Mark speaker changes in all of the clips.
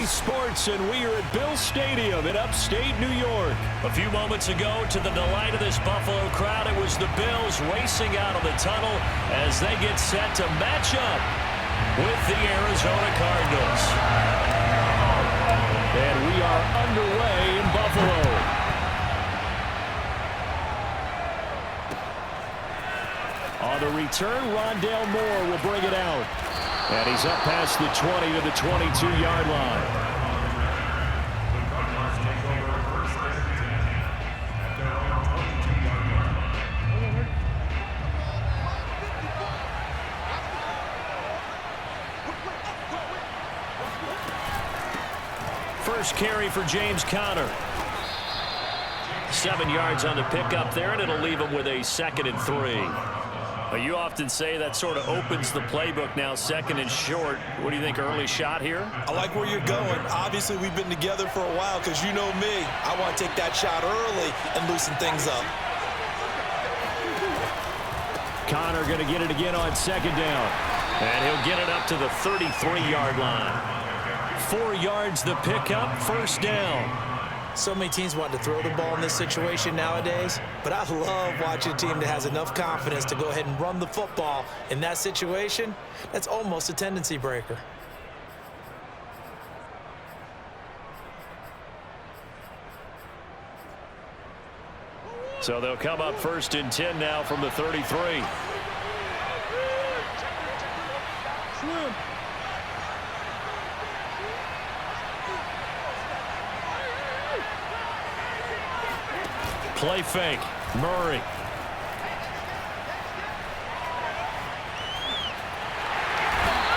Speaker 1: Sports, and we are at Bill Stadium in upstate New York. A few moments ago, to the delight of this Buffalo crowd, it was the Bills racing out of the tunnel as they get set to match up with the Arizona Cardinals. And we are underway in Buffalo. On the return, Rondale Moore will bring it out. And he's up past the 20 to the 22-yard line. First carry for James Conner. 7 yards on the pickup there, and it'll leave him with a 2nd and 3. You often say that sort of opens the playbook now, 2nd and short. What do you think, early shot here?
Speaker 2: I like where you're going. Obviously, we've been together for a while because you know me. I want to take that shot early and loosen things up.
Speaker 1: Conner going to get it again on 2nd down. And he'll get it up to the 33-yard line. 4 yards the pickup, 1st down.
Speaker 2: So many teams want to throw the ball in this situation nowadays, but I love watching a team that has enough confidence to go ahead and run the football. In that situation, that's almost a tendency breaker.
Speaker 1: So they'll come up 1st and 10 now from the 33. Play fake. Murray.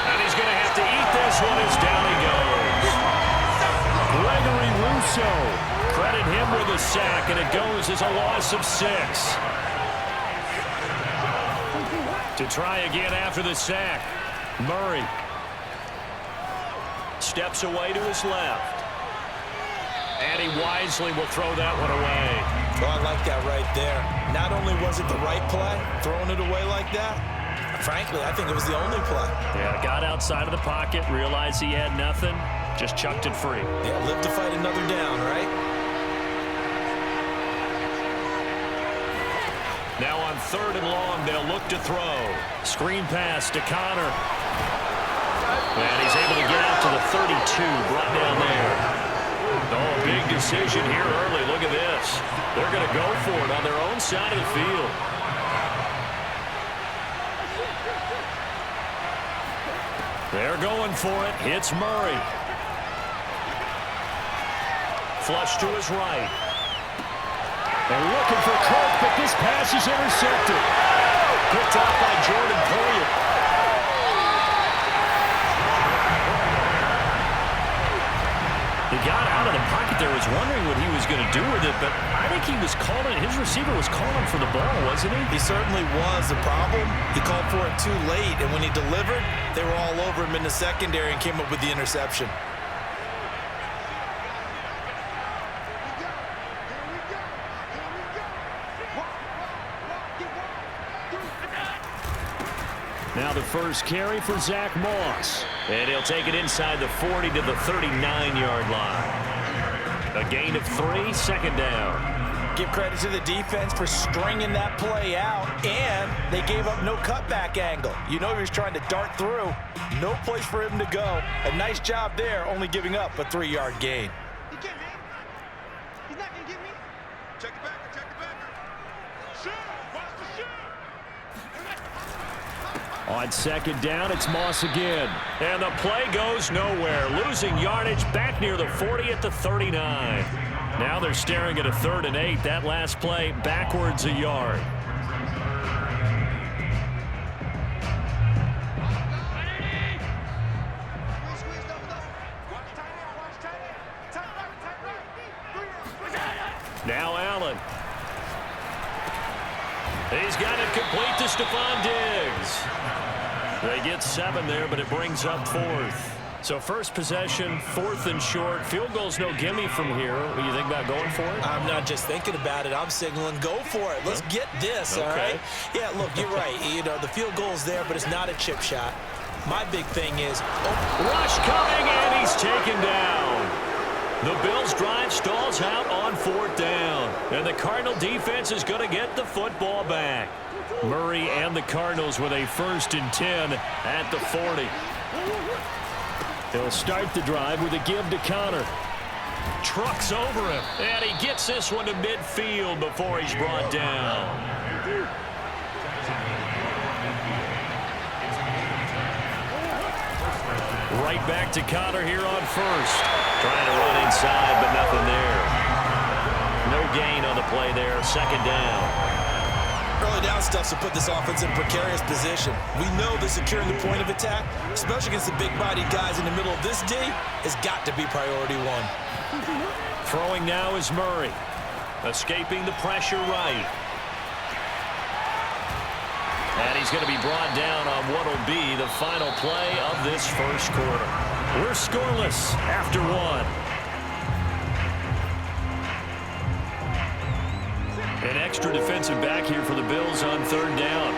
Speaker 1: And he's going to have to eat this one as down he goes. Gregory Rousseau. Credit him with a sack, and it goes as a loss of 6. To try again after the sack. Murray. Steps away to his left. And he wisely will throw that one away.
Speaker 2: Well, I like that right there. Not only was it the right play, throwing it away like that, frankly, I think it was the only play.
Speaker 1: Yeah, got outside of the pocket, realized he had nothing, just chucked it free.
Speaker 2: Yeah, live to fight another down, right?
Speaker 1: Now on 3rd and long, they'll look to throw. Screen pass to Conner. And he's able to get out to the 32, brought down there. Oh, big decision here early. Look at this. They're going to go for it on their own side of the field. They're going for it. Hits Murray. Flush to his right. They're looking for Cook, but this pass is intercepted. Picked off by Jordan Poyer. He got out of the pocket there, was wondering what he was going to do with it, but I think he was calling, his receiver was calling for the ball, wasn't he?
Speaker 2: He certainly was. The problem, he called for it too late, and when he delivered, they were all over him in the secondary and came up with the interception.
Speaker 1: Now the first carry for Zach Moss. And he'll take it inside the 40 to the 39-yard line. A gain of 3, 2nd down.
Speaker 2: Give credit to the defense for stringing that play out, and they gave up no cutback angle. You know he was trying to dart through. No place for him to go. A nice job there, only giving up a 3-yard gain.
Speaker 3: He can't, man. He's not going to get me. Check it back. Check it back. Shoot. Watch the shoot.
Speaker 1: On 2nd down, it's Moss again. And the play goes nowhere. Losing yardage back near the 40 at the 39. Now they're staring at a 3rd and 8. That last play backwards a yard. Now Allen. He's got it complete to Stephon Diggs. They get 7 there, but it brings up 4th. So first possession, 4th and short. Field goal's no gimme from here. What do you think about going for it?
Speaker 2: I'm not just thinking about it. I'm signaling go for it. Let's get this, all right? Yeah, look, you're right. You know, the field goal's there, but it's not a chip shot. My big thing is...
Speaker 1: Rush coming, and he's taken down. The Bills' drive stalls out on 4th down. And the Cardinal defense is going to get the football back. Murray and the Cardinals with a 1st and 10 at the 40. He'll start the drive with a give to Connor. Trucks over him, and he gets this one to midfield before he's brought down. Right back to Connor here on 1st. Trying to run inside, but nothing there. No gain on the play there. 2nd down.
Speaker 2: Early down stuff to put this offense in a precarious position. We know that securing the point of attack, especially against the big-bodied guys in the middle of this D, has got to be priority 1.
Speaker 1: Throwing now is Murray. Escaping the pressure right. And he's going to be brought down on what will be the final play of this 1st quarter. We're scoreless after 1. An extra defensive back here for the Bills on 3rd down.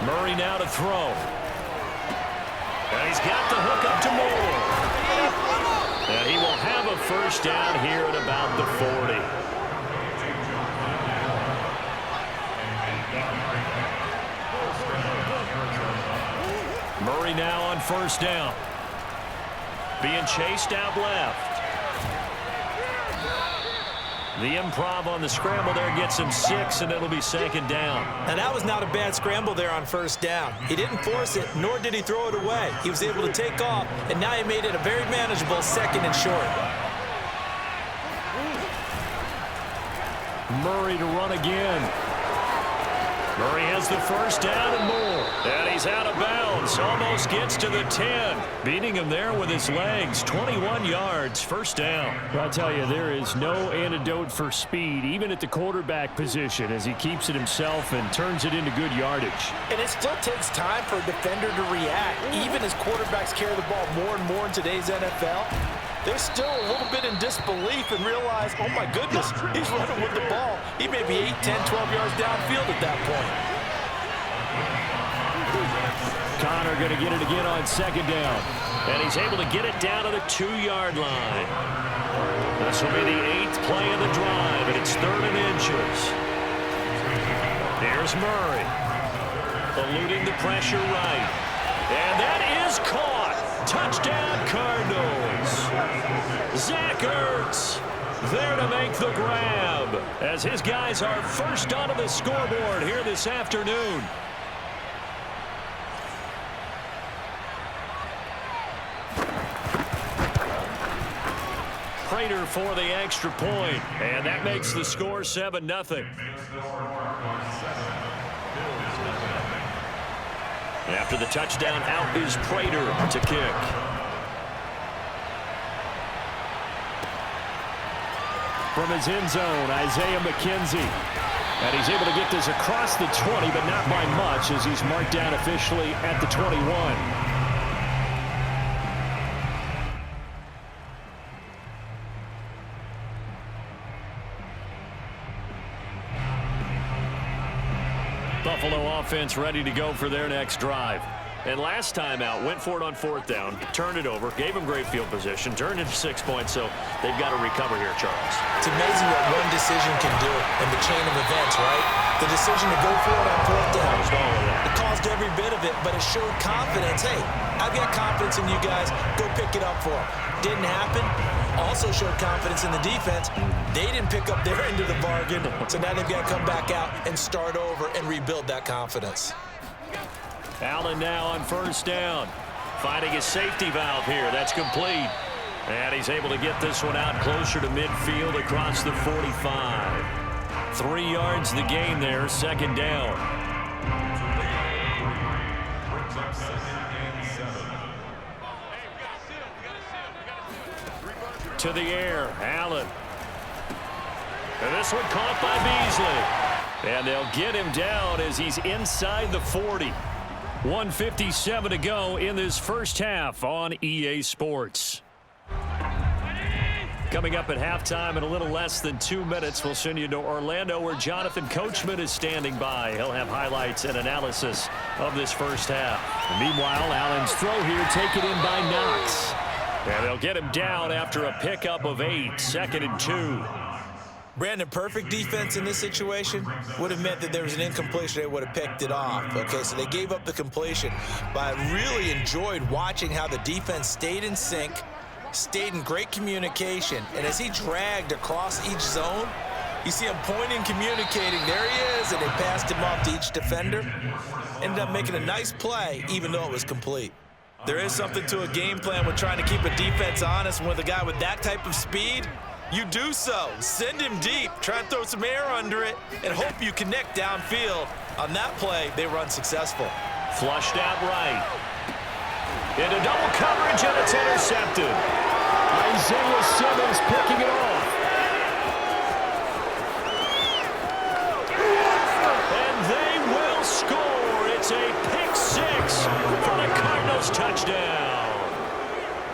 Speaker 1: Murray now to throw. And he's got the hook up to Moore. And he will have a 1st down here at about the 40. Murray now on 1st down. Being chased out left. The improv on the scramble there gets him 6, and it'll be 2nd down.
Speaker 2: Now, that was not a bad scramble there on 1st down. He didn't force it, nor did he throw it away. He was able to take off, and now he made it a very manageable 2nd and short.
Speaker 1: Murray to run again. Murray has the 1st down and more. And he's out of bounds. Almost gets to the 10. Beating him there with his legs. 21 yards. 1st down.
Speaker 4: Well, I'll tell you, there is no antidote for speed, even at the quarterback position, as he keeps it himself and turns it into good yardage.
Speaker 2: And it still takes time for a defender to react. Even as quarterbacks carry the ball more and more in today's NFL, they're still a little bit in disbelief and realize, oh my goodness, he's running with the ball. He may be 8, 10, 12 yards downfield at that point.
Speaker 4: Connor going to get it again on 2nd down.
Speaker 1: And he's able to get it down to the 2-yard line. This will be the 8th play of the drive, and it's 3rd and inches. Here's Murray. Eluding the pressure right. And that is caught. Touchdown, Cardinals. Zach Ertz there to make the grab as his guys are first onto the scoreboard here this afternoon. Prater for the extra point, and that makes the score 7-0. After the touchdown, out is Prater to kick.
Speaker 4: From his end zone, Isaiah McKenzie. And he's able to get this across the 20, but not by much, as he's marked down officially at the 21.
Speaker 1: Buffalo offense ready to go for their next drive. And last time out, went for it on 4th down, turned it over, gave them great field position, turned into 6 points, so they've got to recover here, Charles.
Speaker 2: It's amazing what one decision can do in the chain of events, right? The decision to go for it on 4th down. It caused every bit of it, but it showed confidence. Hey, I've got confidence in you guys. Go pick it up for them. Didn't happen. Also showed confidence in the defense. They didn't pick up their end of the bargain, so now they've got to come back out and start over and rebuild that confidence.
Speaker 1: Allen now on 1st down. Finding his safety valve here. That's complete. And he's able to get this one out closer to midfield across the 45. 3 yards the gain there. 2nd down. To the air. Allen. And this one caught by Beasley. And they'll get him down as he's inside the 40. 1:57 to go in this first half on EA Sports. Coming up at halftime in a little less than 2 minutes, we'll send you to Orlando where Jonathan Coachman is standing by. He'll have highlights and analysis of this first half.
Speaker 4: Meanwhile, Allen's throw here taken in by Knox. And they'll get him down after a pickup of 8, 2nd and 2.
Speaker 2: Brandon, perfect defense in this situation would have meant that there was an incompletion. They would have picked it off. Okay, so they gave up the completion. But I really enjoyed watching how the defense stayed in sync, stayed in great communication. And as he dragged across each zone, you see him pointing, communicating. There he is, and they passed him off to each defender. Ended up making a nice play, even though it was complete. There is something to a game plan with trying to keep a defense honest. With a guy with that type of speed, you do so. Send him deep, try and throw some air under it, and hope you connect downfield. On that play, they were unsuccessful.
Speaker 4: Flushed out right. Into double coverage, and it's intercepted. Isaiah Simmons picking it off. And they will score. It's a pick 6 for the Cardinals touchdown.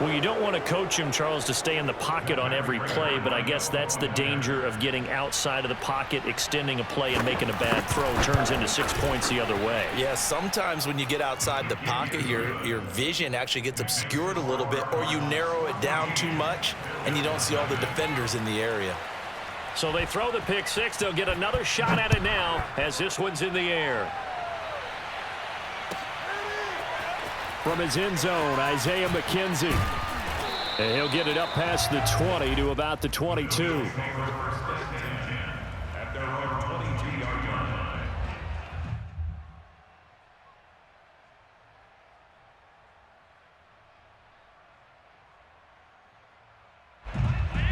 Speaker 4: Well, you don't want to coach him, Charles, to stay in the pocket on every play, but I guess that's the danger of getting outside of the pocket, extending a play, and making a bad throw. Turns into 6 points the other way.
Speaker 2: Yeah, sometimes when you get outside the pocket, your vision actually gets obscured a little bit, or you narrow it down too much, and you don't see all the defenders in the area.
Speaker 4: So they throw the pick 6. They'll get another shot at it now as this one's in the air. From his end zone, Isaiah McKenzie. And he'll get it up past the 20 to about the 22.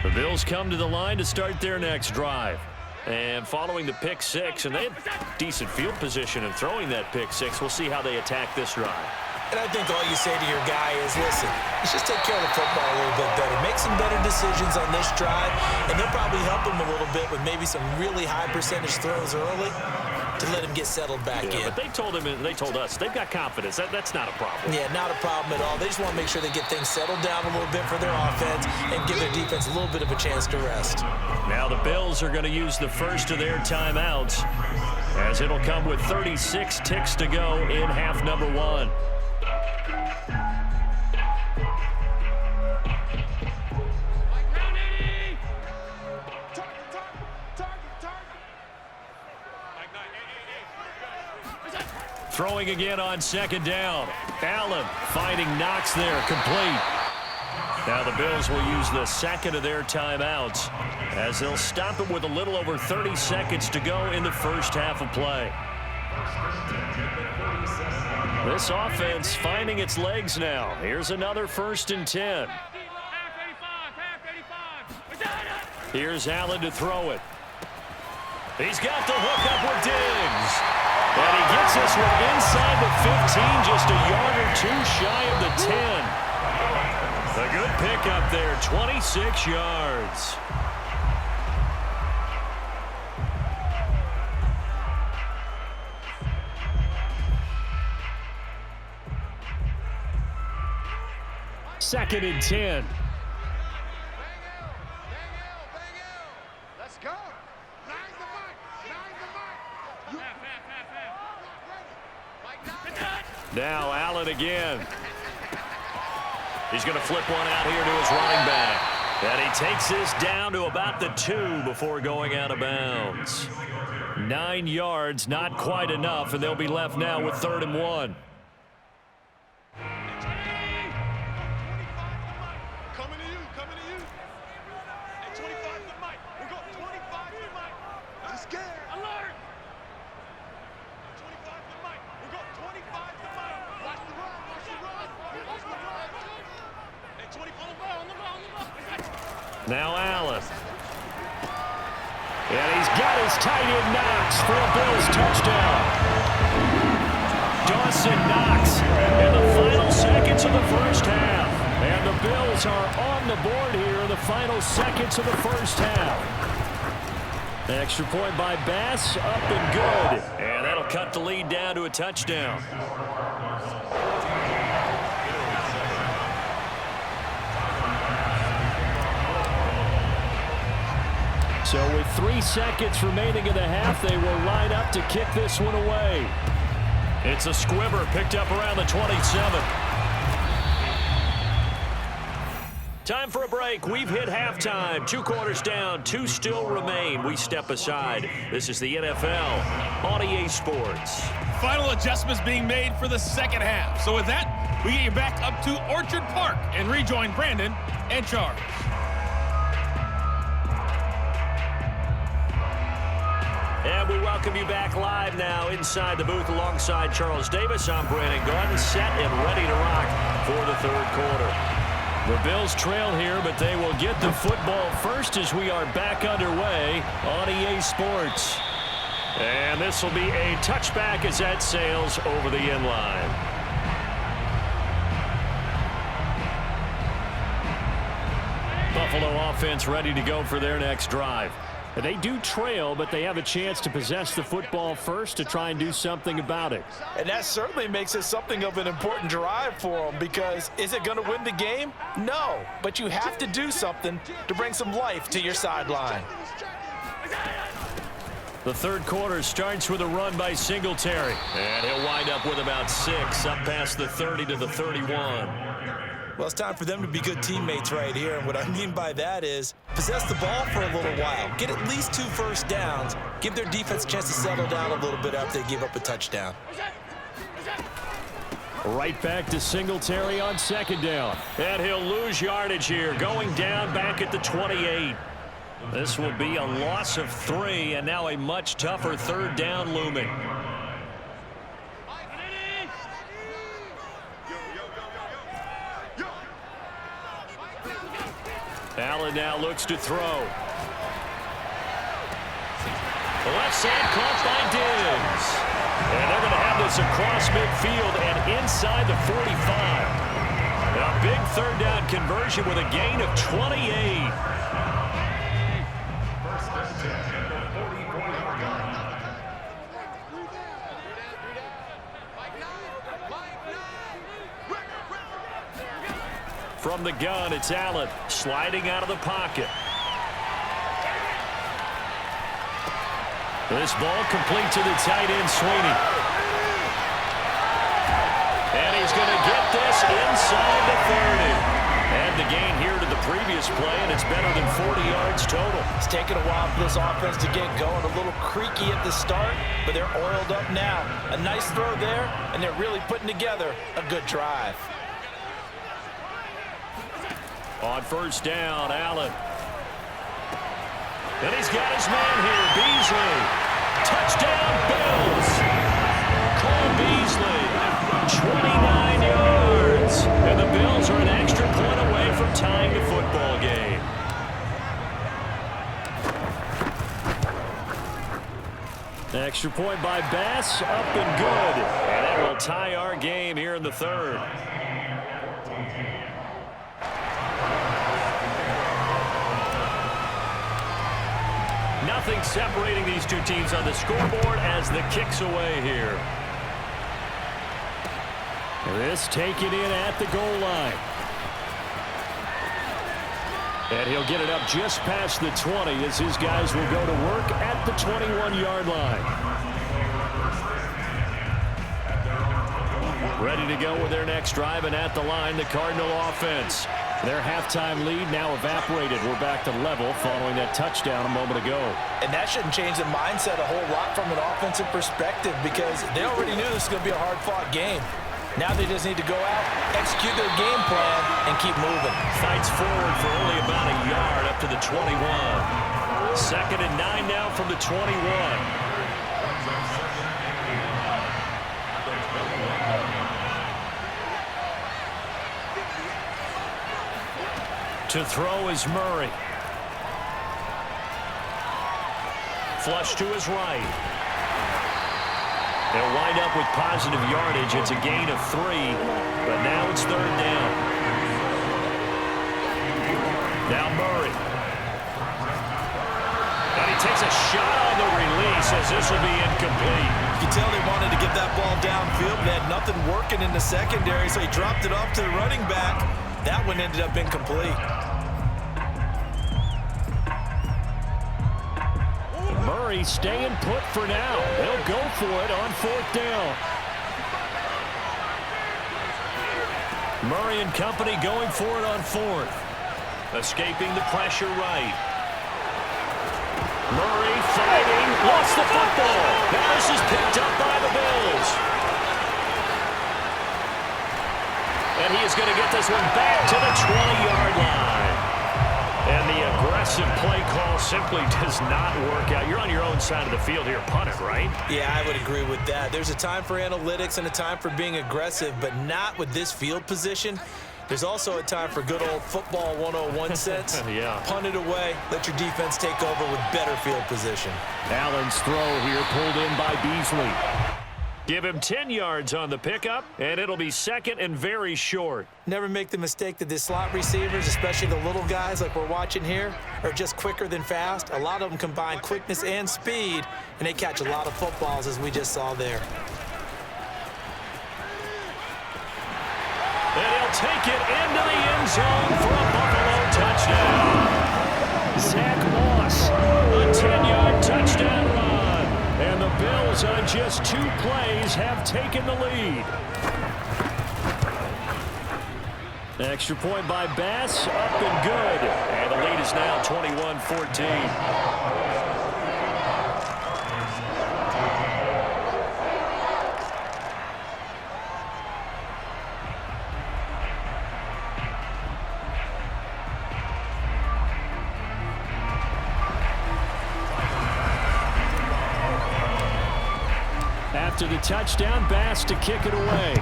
Speaker 4: The Bills come to the line to start their next drive. And following the pick 6, and they had decent field position in throwing that pick 6. We'll see how they attack this drive.
Speaker 2: And I think all you say to your guy is, listen, let's just take care of the football a little bit better. Make some better decisions on this drive, and they'll probably help him a little bit with maybe some really high percentage throws early to let him get settled back in.
Speaker 4: But they told us they've got confidence. That's not a problem.
Speaker 2: Yeah, not a problem at all. They just want to make sure they get things settled down a little bit for their offense and give their defense a little bit of a chance to rest.
Speaker 4: Now the Bills are going to use the first of their timeouts, as it'll come with 36 ticks to go in half number 1. Throwing again on 2nd down. Allen finding Knox there, complete. Now the Bills will use the second of their timeouts as they'll stop it with a little over 30 seconds to go in the first half of play. This offense finding its legs now. Here's another 1st and 10. Here's Allen to throw it. He's got the hook up with Diggs. And he gets this one inside the 15, just a yard or 2 shy of the 10. A good pickup there, 26 yards. Second and 10.
Speaker 3: Let's go. Nine the mic.
Speaker 4: Now Allen again. He's going to flip one out here to his running back. And he takes this down to about the 2 before going out of bounds. 9 yards, not quite enough, and they'll be left now with 3rd and 1. Now Allen. And he's got his tight end Knox for a Bills touchdown. Dawson Knox in the final seconds of the first half. And the Bills are on the board here in the final seconds of the first half. An extra point by Bass, up and good. And that'll cut the lead down to a touchdown. So with 3 seconds remaining in the half, they will line up to kick this one away. It's a squibber picked up around the 27. Time for a break. We've hit halftime. 2 quarters down. 2 still remain. We step aside. This is the NFL on EA Sports.
Speaker 5: Final adjustments being made for the second half. So with that, we get you back up to Orchard Park and rejoin Brandon and Charles.
Speaker 4: And we welcome you back live now inside the booth alongside Charles Davis. I'm Brandon Gaudin, set and ready to rock for the third quarter.
Speaker 1: The Bills trail here, but they will get the football first as we are back underway on EA Sports. And this will be a touchback as that sails over the end line. Buffalo offense ready to go for their next drive. They do trail, but they have a chance to possess the football first to try and do something about it.
Speaker 2: And that certainly makes it something of an important drive for them, because is it going to win the game? No, but you have to do something to bring some life to your sideline.
Speaker 1: The third quarter starts with a run by Singletary.
Speaker 4: And he'll wind up with about 6, up past the 30 to the 31.
Speaker 2: Well, it's time for them to be good teammates right here. And what I mean by that is possess the ball for a little while. Get at least 2 first downs. Give their defense a chance to settle down a little bit after they give up a touchdown.
Speaker 1: Right back to Singletary on second down.
Speaker 4: And he'll lose yardage here, going down back at the 28. This will be a loss of 3, and now a much tougher third down looming.
Speaker 1: Allen now looks to throw.
Speaker 4: The left side caught by Diggs. And they're going to have this across midfield and inside the 45. A big third down conversion with a gain of 28. From the gun, it's Allen sliding out of the pocket.
Speaker 1: This ball complete to the tight end, Sweeney.
Speaker 4: And he's going to get this inside the 30. And the gain here to the previous play, and it's better than 40 yards total.
Speaker 2: It's taken a while for this offense to get going. A little creaky at the start, but they're oiled up now. A nice throw there, and they're really putting together a good drive.
Speaker 4: On first down, Allen. And he's got his man here, Beasley. Touchdown, Bills. Cole Beasley, 29 yards. And the Bills are an extra point away from tying the football game.
Speaker 1: Extra point by Bass, up and good.
Speaker 4: And that will tie our game here in the third. Nothing separating these two teams on the scoreboard as the kick's away here.
Speaker 1: This taken in at the goal line.
Speaker 4: And he'll get it up just past the 20 as his guys will go to work at the 21-yard line. Ready to go with their next drive, and at the line, the Cardinal offense. Their halftime lead now evaporated. We're back to level following that touchdown a moment ago.
Speaker 2: And that shouldn't change the mindset a whole lot from an offensive perspective, because they already knew this was going to be a hard-fought game. Now they just need to go out, execute their game plan, and keep moving.
Speaker 4: Fights forward for only about a yard up to the 21. 2nd and 9 now from the 21. To throw is Murray. Flush to his right. They'll wind up with positive yardage. It's a gain of 3, but now it's third down. Now Murray. And he takes a shot on the release as this will be incomplete.
Speaker 2: You can tell they wanted to get that ball downfield. They had nothing working in the secondary, so he dropped it off to the running back. That one ended up incomplete.
Speaker 1: Murray staying put for now. They'll go for it on 4th down.
Speaker 4: Murray and company going for it on 4th. Escaping the pressure right. Murray fighting. Lost the football. Now this is picked up by the Bills. And he is going to get this one back to the 20-yard line. And the aggressive play call simply does not work out. You're on your own side of the field here. Punt it, right?
Speaker 2: Yeah, I would agree with that. There's a time for analytics and a time for being aggressive, but not with this field position. There's also a time for good old football 101 sense.
Speaker 4: Yeah.
Speaker 2: Punt it away. Let your defense take over with better field position.
Speaker 4: Allen's throw here pulled in by Beasley. Give him 10 yards on the pickup, and it'll be second and very short.
Speaker 2: Never make the mistake that the slot receivers, especially the little guys like we're watching here, are just quicker than fast. A lot of them combine quickness and speed, and they catch a lot of footballs, as we just saw there.
Speaker 4: And he'll take it into the end zone for a Buffalo touchdown. Zach Moss, a 10-yard touchdown run. And the Bills on just 2 plays have taken the lead. Extra point by Bass, up and good. And the lead is now 21-14. After the touchdown, Bass to kick it away.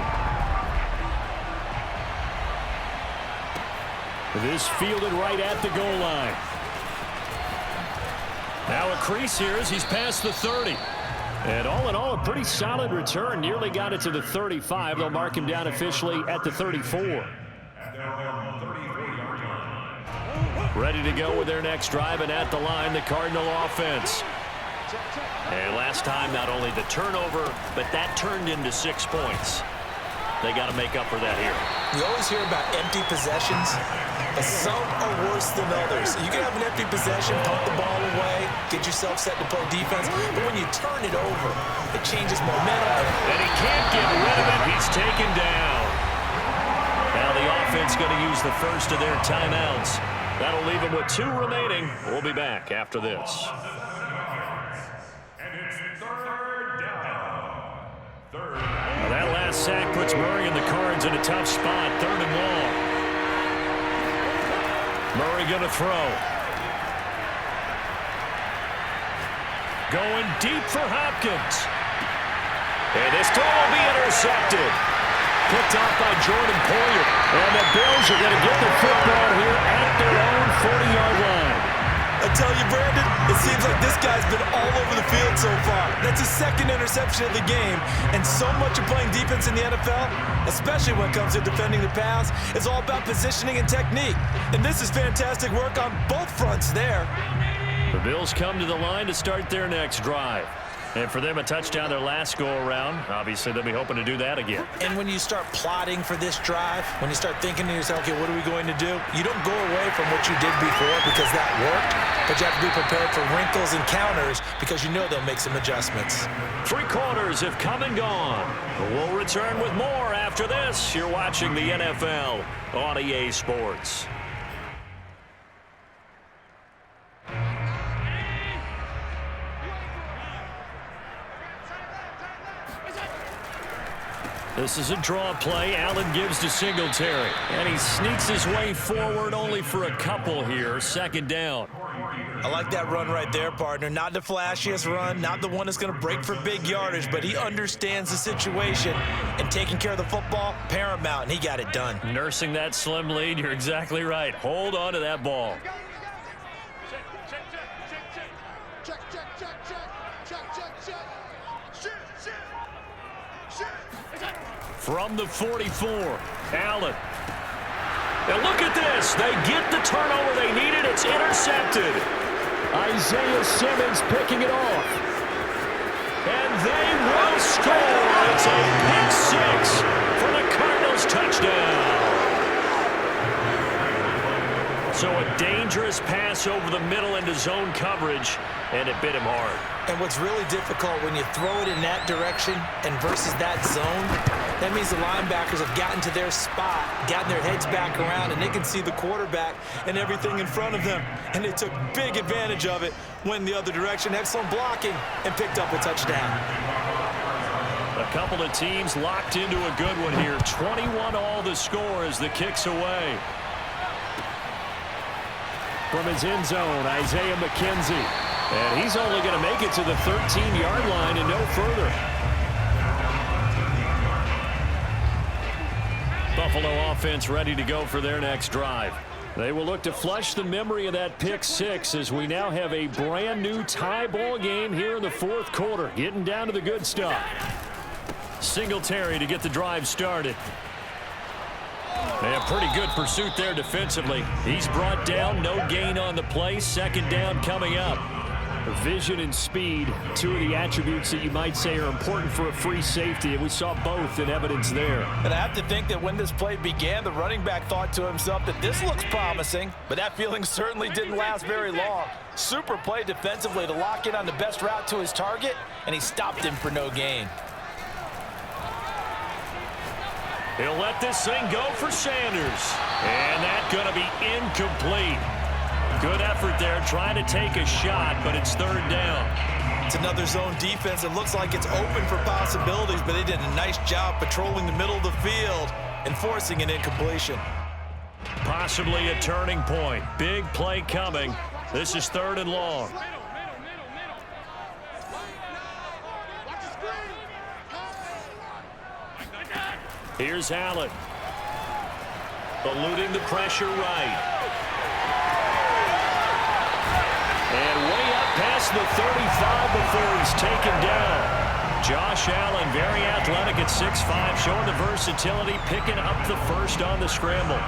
Speaker 4: This fielded right at the goal line. Now a crease here as he's past the 30. And all in all, a pretty solid return. Nearly got it to the 35. They'll mark him down officially at the 34. Ready to go with their next drive, and at the line, the Cardinal offense. And last time, not only the turnover, but that turned into 6 points. They got to make up for that here.
Speaker 2: You always hear about empty possessions, but some are worse than others. You can have an empty possession, pump the ball away, get yourself set to play defense, but when you turn it over, it changes momentum.
Speaker 4: And he can't get rid of it. He's taken down. Now the offense going to use the first of their timeouts. That'll leave them with 2 remaining. We'll be back after this. Now that last sack puts Murray and the Cards in a tough spot. 3rd and long. Murray going to throw. Going deep for Hopkins. And this throw will be intercepted. Picked off by Jordan Poyer. And the Bills are going to get the football here at their own 40-yard line.
Speaker 2: I tell you, Brandon, it seems like this guy's been all over the field so far. That's his 2nd interception of the game. And so much of playing defense in the NFL, especially when it comes to defending the pass, is all about positioning and technique. And this is fantastic work on both fronts there.
Speaker 4: The Bills come to the line to start their next drive. And for them, a touchdown their last go-around. Obviously, they'll be hoping to do that again.
Speaker 2: And when you start plotting for this drive, when you start thinking to yourself, okay, what are we going to do? You don't go away from what you did before because that worked, but you have to be prepared for wrinkles and counters because you know they'll make some adjustments.
Speaker 4: 3 quarters have come and gone. We'll return with more after this. You're watching the NFL on EA Sports. This is a draw play. Allen gives to Singletary. And he sneaks his way forward only for a couple here. 2nd down.
Speaker 2: I like that run right there, partner. Not the flashiest run, not the one that's going to break for big yardage, but he understands the situation. And taking care of the football, paramount, and he got it done.
Speaker 4: Nursing that slim lead, you're exactly right. Hold on to that ball. From the 44, Allen. Now look at this. They get the turnover they needed. It's intercepted. Isaiah Simmons picking it off. And they will score. It's a pick 6 for the Cardinals touchdown. So a dangerous pass over the middle into zone coverage, and it bit him hard.
Speaker 2: And what's really difficult when you throw it in that direction and versus that zone, That means the linebackers have gotten to their spot, gotten their heads back around, and they can see the quarterback and everything in front of them. And they took big advantage of it, went the other direction, excellent blocking, and picked up a touchdown.
Speaker 4: A couple of teams locked into a good one here. 21 all the score as the kick's away. From his end zone, Isaiah McKenzie. And he's only going to make it to the 13-yard line and no further. Buffalo offense ready to go for their next drive. They will look to flush the memory of that pick six as we now have a brand new tie ball game here in the fourth quarter. Getting down to the good stuff. Singletary to get the drive started. And a pretty good pursuit there defensively. He's brought down, no gain on the play. Second down coming up. Vision and speed, two of the attributes that you might say are important for a free safety, and we saw both in evidence there.
Speaker 2: And I have to think that when this play began, the running back thought to himself that this looks promising, but that feeling certainly didn't last very long. Super play defensively to lock in on the best route to his target, and he stopped him for no gain.
Speaker 4: He'll let this thing go for Sanders. And that's going to be incomplete. Good effort there trying to take a shot, but it's third down.
Speaker 2: It's another zone defense. It looks like it's open for possibilities, but they did a nice job patrolling the middle of the field and forcing an incompletion.
Speaker 4: Possibly a turning point. Big play coming. This is third and long. Here's Allen. Eluding the pressure right. And way up past the 35 before he's taken down. Josh Allen, very athletic at 6'5", showing the versatility, picking up the first on the scramble.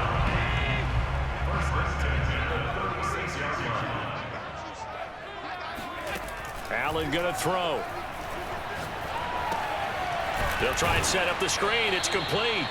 Speaker 4: Allen going to throw. They'll try and set up the screen. It's complete.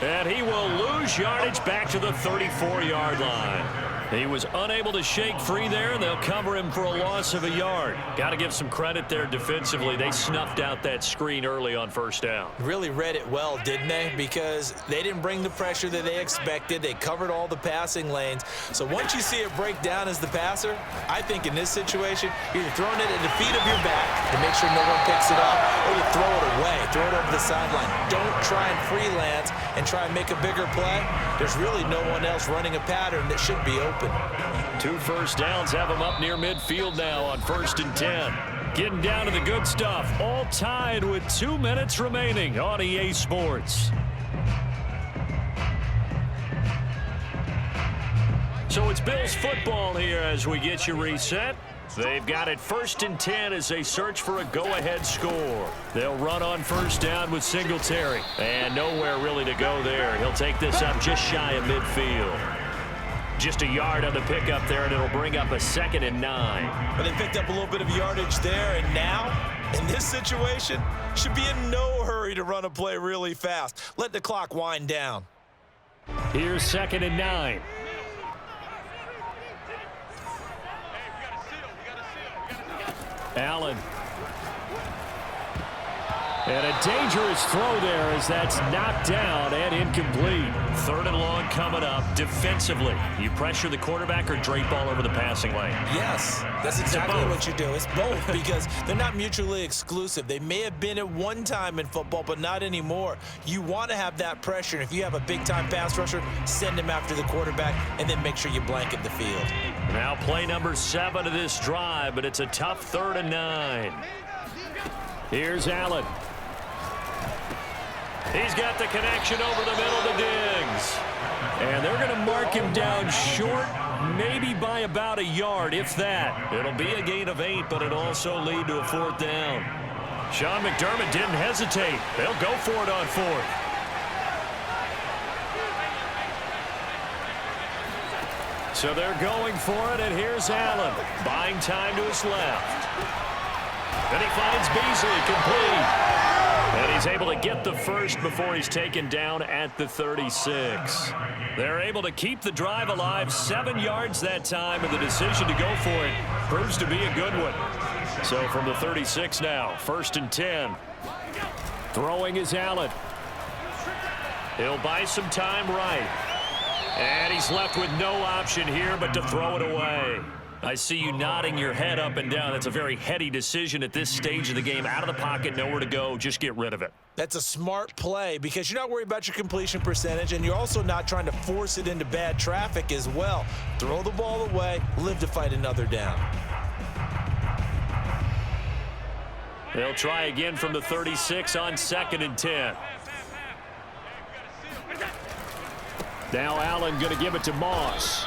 Speaker 4: And he will lose yardage back to the 34-yard line. He was unable to shake free there, and they'll cover him for a loss of a yard. Got to give some credit there defensively. They snuffed out that screen early on first down.
Speaker 2: Really read it well, didn't they? Because they didn't bring the pressure that they expected. They covered all the passing lanes. So once you see it break down as the passer, I think in this situation, you're either throwing it at the feet of your back to make sure no one picks it up, or you throw it away, throw it over the sideline. Don't try and freelance and try and make a bigger play. There's really no one else running a pattern that should be open.
Speaker 4: 2 first downs have them up near midfield now on 1st and 10. Getting down to the good stuff. All tied with 2 minutes remaining on EA Sports. So it's Bills football here as we get you reset. They've got it 1st and 10 as they search for a go-ahead score. They'll run on first down with Singletary. And nowhere really to go there. He'll take this up just shy of midfield. Just a yard on the pickup there, and it'll bring up a 2nd and 9.
Speaker 2: But they picked up a little bit of yardage there, and now, in this situation, should be in no hurry to run a play really fast. Let the clock wind down.
Speaker 4: Here's 2nd and 9. Allen. And a dangerous throw there as that's knocked down and incomplete. 3rd and long coming up. Defensively, you pressure the quarterback or drape all over the passing lane?
Speaker 2: Yes, that's exactly what you do. It's both because they're not mutually exclusive. They may have been at one time in football, but not anymore. You want to have that pressure. And if you have a big-time pass rusher, send him after the quarterback and then make sure you blanket the field.
Speaker 4: Now play number 7 of this drive, but it's a tough 3rd and 9. Here's Allen. He's got the connection over the middle to Diggs. And they're going to mark him down short, maybe by about a yard, if that. It'll be a gain of 8, but it'll also lead to a 4th down. Sean McDermott didn't hesitate. They'll go for it on 4th. So they're going for it, and here's Allen. Buying time to his left. Then he finds Beasley, complete. And he's able to get the first before he's taken down at the 36. They're able to keep the drive alive, 7 yards that time, and the decision to go for it proves to be a good one. So from the 36 now, 1st and 10. Throwing is Allen. He'll buy some time right. And he's left with no option here but to throw it away. I see you nodding your head up and down. That's a very heady decision at this stage of the game. Out of the pocket, nowhere to go. Just get rid of it.
Speaker 2: That's a smart play because you're not worried about your completion percentage, and you're also not trying to force it into bad traffic as well. Throw the ball away, live to fight another down.
Speaker 4: They'll try again from the 36 on 2nd and 10. Now Allen going to give it to Moss.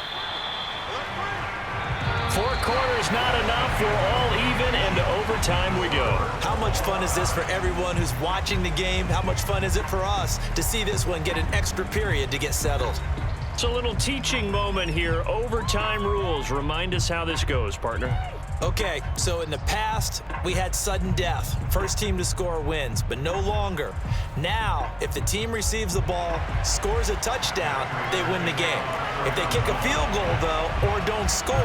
Speaker 4: 4 quarters not enough. We're all even, and to overtime we go.
Speaker 2: How much fun is this for everyone who's watching the game? How much fun is it for us to see this one get an extra period to get settled?
Speaker 4: It's a little teaching moment here. Overtime rules. Remind us how this goes, partner.
Speaker 2: Okay, so in the past, we had sudden death. First team to score wins, but no longer. Now, if the team receives the ball, scores a touchdown, they win the game. If they kick a field goal, though, or don't score,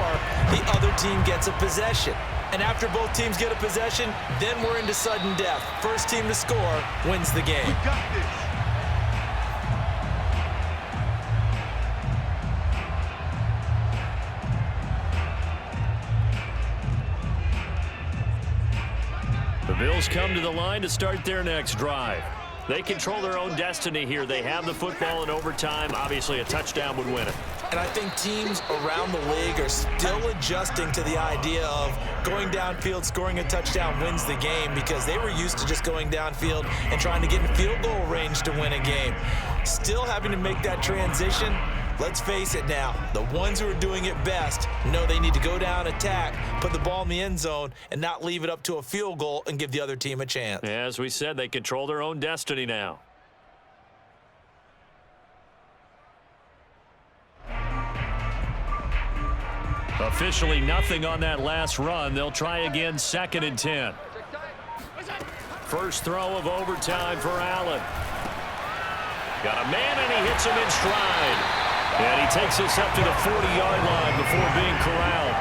Speaker 2: the other team gets a possession. And after both teams get a possession, then we're into sudden death. First team to score wins the game.
Speaker 3: We got this.
Speaker 4: The Bills come to the line to start their next drive. They control their own destiny here. They have the football in overtime. Obviously, a touchdown would win it.
Speaker 2: And I think teams around the league are still adjusting to the idea of going downfield, scoring a touchdown wins the game, because they were used to just going downfield and trying to get in field goal range to win a game. Still having to make that transition. Let's face it now, the ones who are doing it best know they need to go down, attack, put the ball in the end zone, and not leave it up to a field goal and give the other team a chance.
Speaker 4: As we said, they control their own destiny now. Officially nothing on that last run. They'll try again, 2nd and 10. First throw of overtime for Allen. Got a man, and he hits him in stride. And he takes us up to the 40-yard line before being corralled.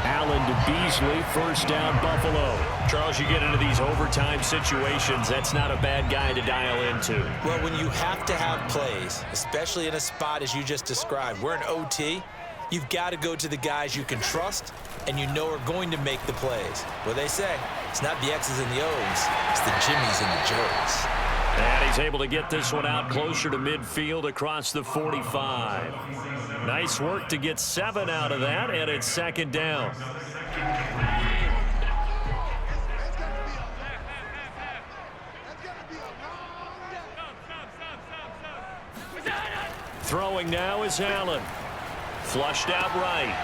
Speaker 4: Allen to Beasley, first down, Buffalo. Charles, you get into these overtime situations, that's not a bad guy to dial into.
Speaker 2: Well, when you have to have plays, especially in a spot as you just described, we're in OT, you've got to go to the guys you can trust and you know are going to make the plays. What they say, it's not the X's and the O's, it's the Jimmies and the Joes.
Speaker 4: And he's able to get this one out closer to midfield across the 45. Nice work to get 7 out of that, and it's 2nd down. Throwing now is Allen. Flushed out right.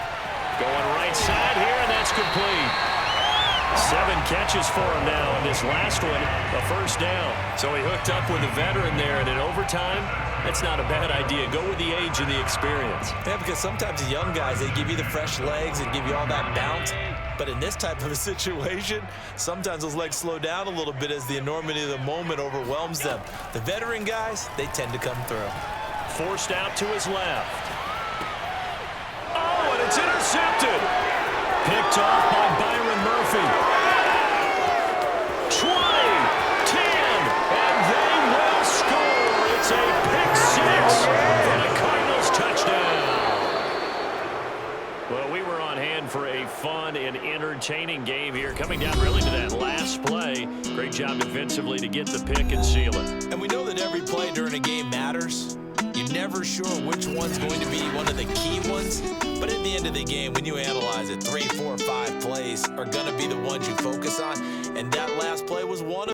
Speaker 4: Going right side here, and that's complete. 7 catches for him now, and this last one, a first down. So he hooked up with a veteran there, and in overtime, that's not a bad idea. Go with the age and the experience.
Speaker 2: Yeah, because sometimes the young guys, they give you the fresh legs and give you all that bounce. But in this type of a situation, sometimes those legs slow down a little bit as the enormity of the moment overwhelms them. The veteran guys, they tend to come through.
Speaker 4: Forced out to his left. Oh, and it's intercepted. Picked off by Byron Murphy. 20, 10, and they will score. It's a pick 6 for the Cardinals touchdown. Well, we were on hand for a fun and entertaining game here, coming down really to that last play. Great job defensively to get the pick and seal it.
Speaker 2: And we know that every play during a game matters. You're never sure which one's going to be one of the key ones. But at the end of the game, when you analyze it, 3, 4, 5 plays are going to be the ones you focus on. And that last play was one of them.